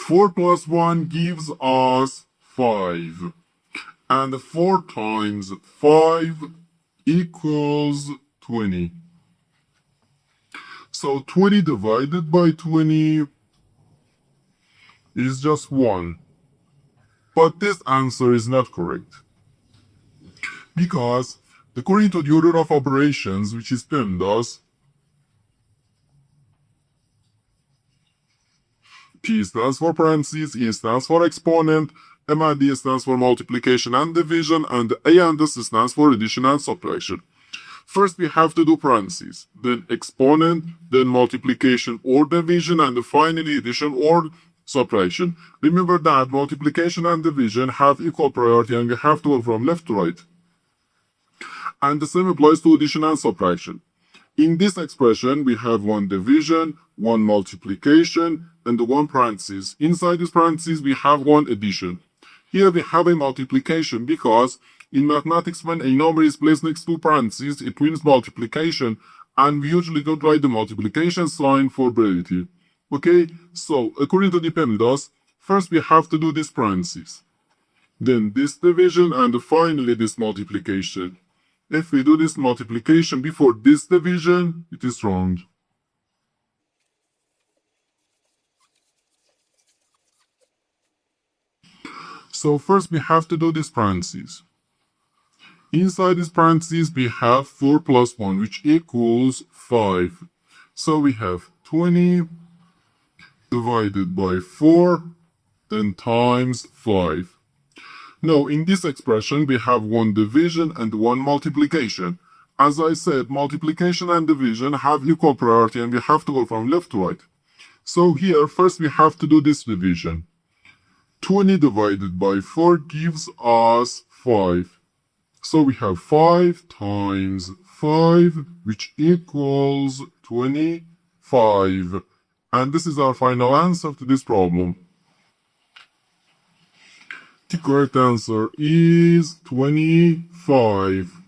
4 plus 1 gives us 5. And 4 times 5 equals 20. So 20 divided by 20 is just 1. But this answer is not correct. Because according to the order of operations, which is PEMDAS, P stands for parentheses, E stands for exponent, M and D stands for multiplication and division, and A and S stands for addition and subtraction. First we have to do parentheses, then exponent, then multiplication or division, and finally addition or subtraction. Remember that multiplication and division have equal priority and we have to go from left to right. And the same applies to addition and subtraction. In this expression, we have one division, one multiplication, and one parenthesis. Inside this parenthesis, we have one addition. Here we have a multiplication because in mathematics, when a number is placed next to parentheses, it means multiplication, and we usually don't write the multiplication sign for brevity. Okay, so according to the PEMDAS, first we have to do this parenthesis, then this division, and finally this multiplication. If we do this multiplication before this division, it is wrong. So first we have to do this parentheses. Inside this parentheses, we have 4 plus 1, which equals 5. So we have 20 divided by 4, then times 5. Now, in this expression, we have one division and one multiplication. As I said, multiplication and division have equal priority and we have to go from left to right. So here, first we have to do this division. 20 divided by 4 gives us 5. So we have 5 times 5, which equals 25. And this is our final answer to this problem. The correct answer is 25.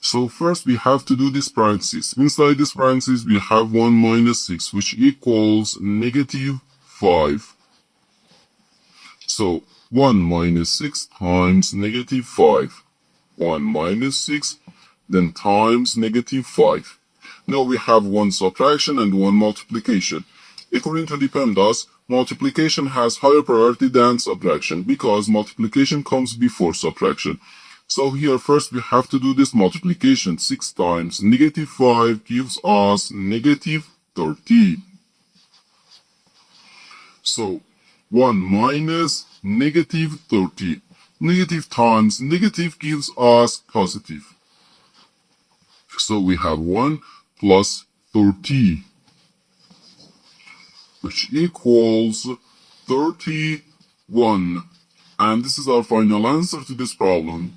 So first we have to do this parenthesis. Inside this parenthesis we have 1 minus 6, which equals negative 5. So 1 minus 6 times negative 5. 1 minus 6, then times negative 5. Now we have one subtraction and one multiplication. According to the PEMDAS, multiplication has higher priority than subtraction because multiplication comes before subtraction. So here first we have to do this multiplication. 6 times negative 5 gives us negative 30. So 1 minus negative 30. Negative times negative gives us positive. So we have 1 plus 30, which equals 31. And this is our final answer to this problem.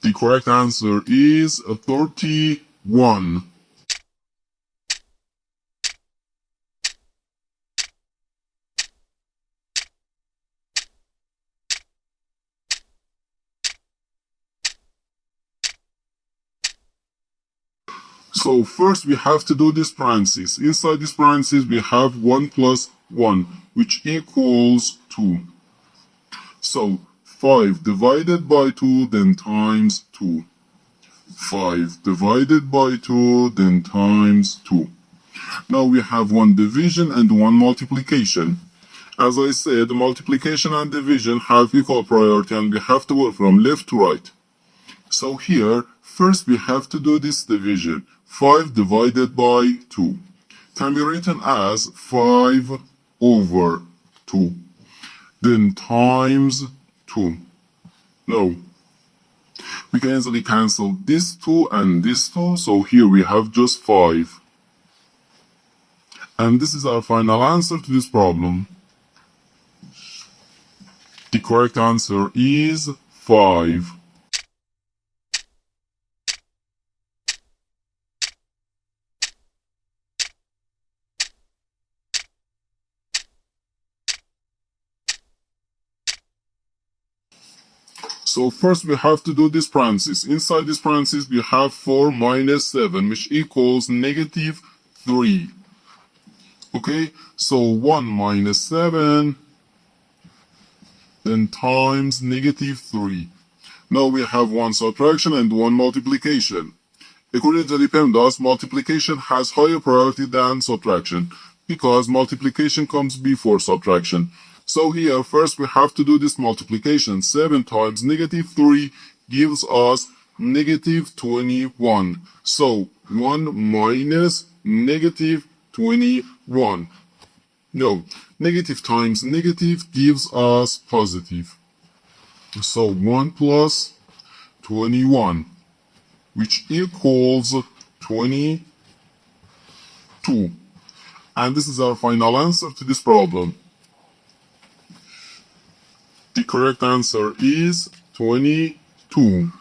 The correct answer is 31. So first we have to do this parenthesis. Inside this parenthesis we have 1 plus 1, which equals 2. So 5 divided by 2, then times 2. 5 divided by 2, then times 2. Now we have one division and one multiplication. As I said, multiplication and division have equal priority and we have to work from left to right. So here, first we have to do this division. 5 divided by 2 can be written as 5 over 2. Then times 2. No. We can easily cancel this 2 and this 2. So here we have just 5. And this is our final answer to this problem. The correct answer is 5. So first we have to do this parenthesis. Inside this parenthesis we have 4 minus 7, which equals negative 3. Okay, so 1 minus 7 then times negative 3. Now we have one subtraction and one multiplication. According to the PEMDAS, multiplication has higher priority than subtraction because multiplication comes before subtraction. So here, first we have to do this multiplication. 7 times negative 3 gives us negative 21. So 1 minus negative 21. No, negative times negative gives us positive. So 1 plus 21, which equals 22. And this is our final answer to this problem. The correct answer is 22.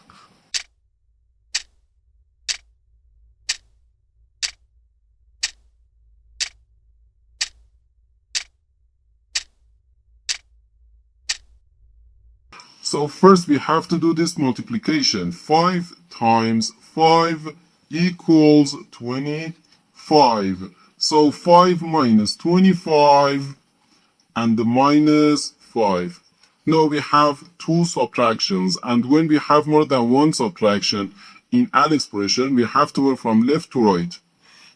So first we have to do this multiplication. 5 times 5 equals 25. So 5 minus 25 and the minus 5. Now we have two subtractions, and when we have more than one subtraction in an expression, we have to work from left to right.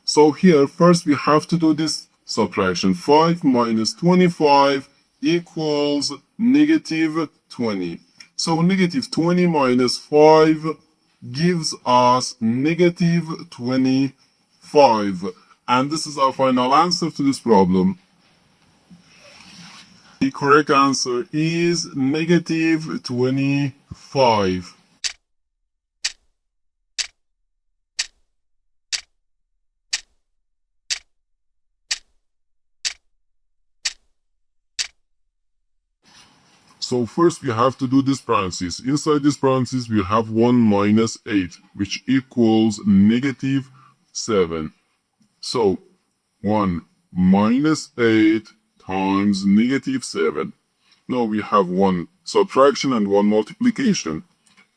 So here, first we have to do this subtraction. 5 minus 25 equals negative 20. So negative 20 minus 5 gives us negative 25. And this is our final answer to this problem. The correct answer is negative 25. So first we have to do this parenthesis. Inside this parenthesis we have 1 minus 8, which equals negative 7. So 1 minus 8 times negative 7. Now we have one subtraction and one multiplication.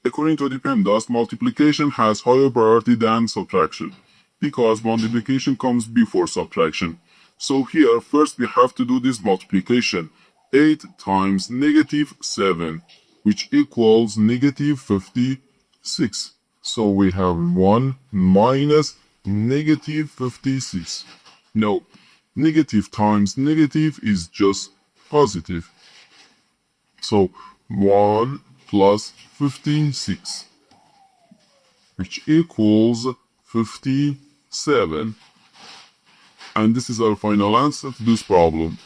According to the PEMDAS, multiplication has higher priority than subtraction because multiplication comes before subtraction. So here, first we have to do this multiplication. 8 times negative 7, which equals negative 56. So we have 1 minus negative 56. No, negative times negative is just positive. So 1 plus 56, which equals 57. And this is our final answer to this problem.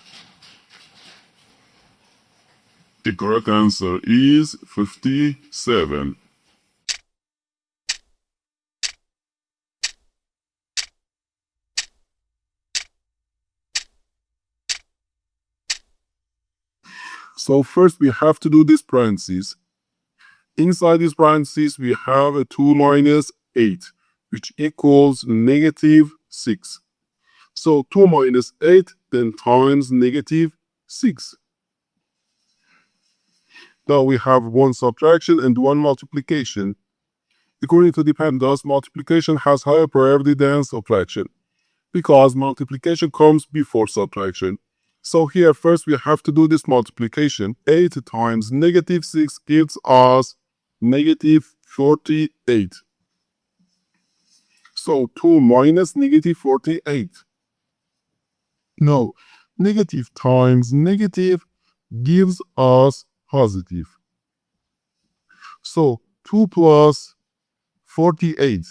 The correct answer is 57. So first we have to do this parenthesis. Inside this parenthesis we have a 2 minus 8, which equals negative 6. So 2 minus 8 then times negative 6. Now we have one subtraction and one multiplication. According to the PEMDAS, multiplication has higher priority than subtraction because multiplication comes before subtraction. So here first we have to do this multiplication. 8 times negative 6 gives us negative 48. So 2 minus negative 48. No, negative times negative gives us positive. So 2 plus 48,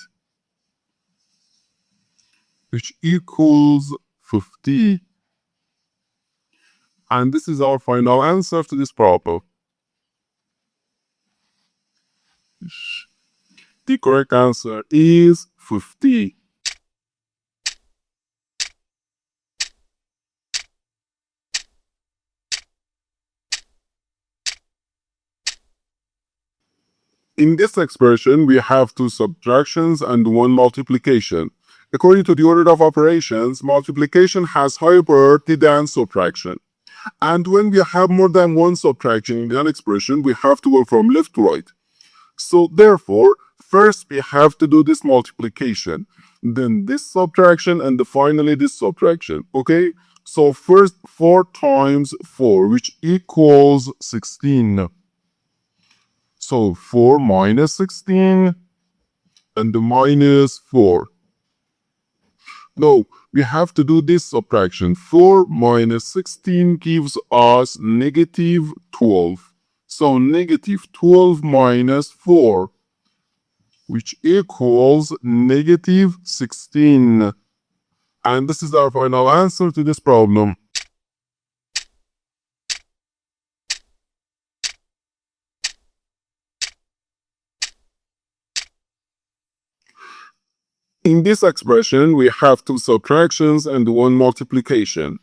which equals 50. And this is our final answer to this problem. The correct answer is 50. In this expression, we have two subtractions and one multiplication. According to the order of operations, multiplication has higher priority than subtraction. And when we have more than one subtraction in an expression, we have to go from left to right. So therefore, first we have to do this multiplication, then this subtraction, and finally this subtraction, okay? So first 4 times 4, which equals 16. So 4 minus 16 and the minus 4. No, we have to do this subtraction. 4 minus 16 gives us negative 12. So negative 12 minus 4, which equals negative 16. And this is our final answer to this problem. In this expression, we have 2 subtractions and 1 multiplication.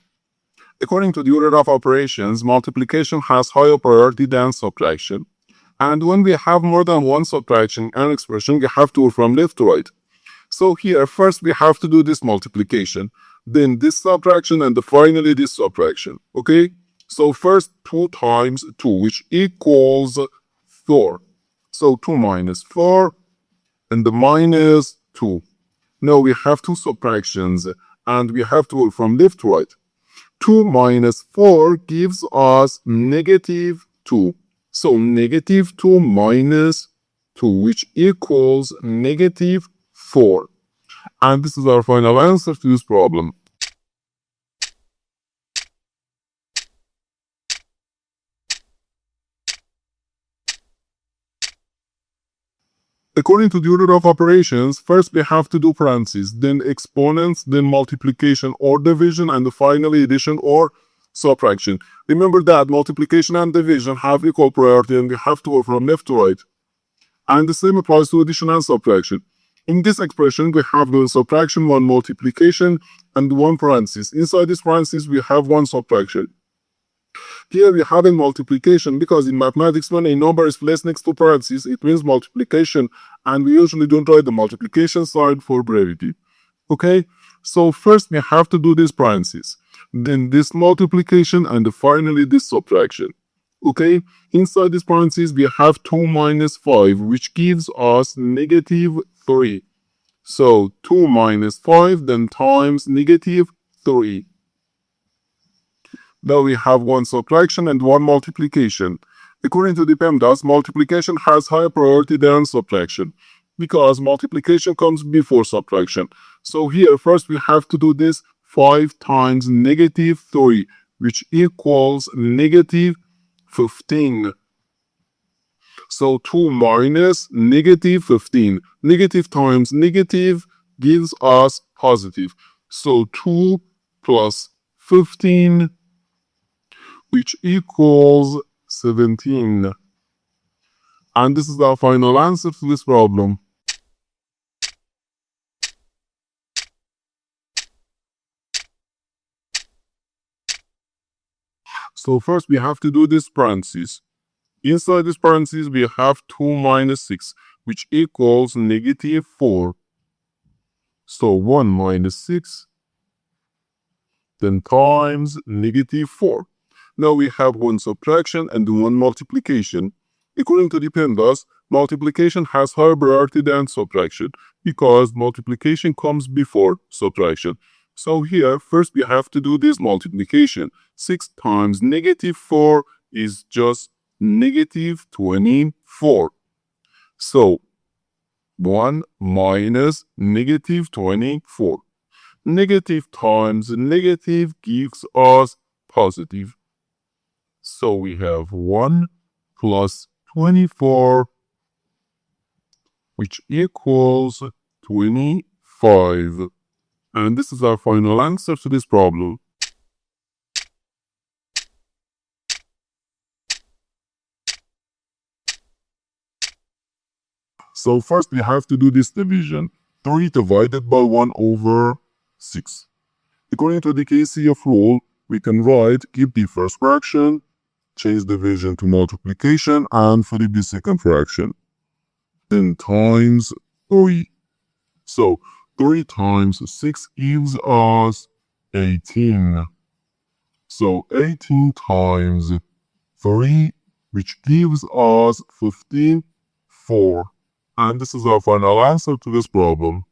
According to the order of operations, multiplication has higher priority than subtraction. And when we have more than one subtraction in an expression, we have to go from left to right. So here, first we have to do this multiplication, then this subtraction, and finally this subtraction, okay? So first 2 times 2, which equals 4. So 2 minus 4, and the minus 2. Now we have 2 subtractions, and we have to go from left to right. 2 minus 4 gives us negative 2. So negative 2 minus 2, which equals negative 4. And this is our final answer to this problem. According to the order of operations, first we have to do parentheses, then exponents, then multiplication or division, and finally addition or subtraction. Remember that multiplication and division have equal priority and we have to go from left to right. And the same applies to addition and subtraction. In this expression, we have one subtraction, one multiplication, and one parenthesis. Inside this parenthesis, we have one subtraction. Here we have a multiplication because in mathematics, when a number is placed next to parentheses, it means multiplication, and we usually don't write the multiplication side for brevity. Okay, so first we have to do this parentheses, then this multiplication, and finally this subtraction. Okay, inside this parentheses, we have 2 minus 5, which gives us negative 3. So 2 minus 5, then times negative 3. Now we have one subtraction and one multiplication. According to the PEMDAS, multiplication has higher priority than subtraction because multiplication comes before subtraction. So here first we have to do this 5 times negative 3, which equals negative 15. So 2 minus negative 15. Negative times negative gives us positive. So 2 plus 15, which equals 17. And this is our final answer to this problem. So first we have to do this parentheses. Inside this parentheses we have 2 minus 6, which equals negative 4. So 1 minus 6, then times negative 4. Now we have one subtraction and one multiplication. According to the PEMDAS, multiplication has higher priority than subtraction because multiplication comes before subtraction. So here, first we have to do this multiplication. 6 times negative 4 is just negative 24. So 1 minus negative 24. Negative times negative gives us positive. So we have 1 plus 24, which equals 25. And this is our final answer to this problem. So first we have to do this division. 3 divided by 1 over 6. According to the KCF rule, we can write keep the first fraction, change division to multiplication, and flip the second fraction. Then times 3. So 3 times 6 gives us 18. So 18 times 3, which gives us 15, 4. And this is our final answer to this problem.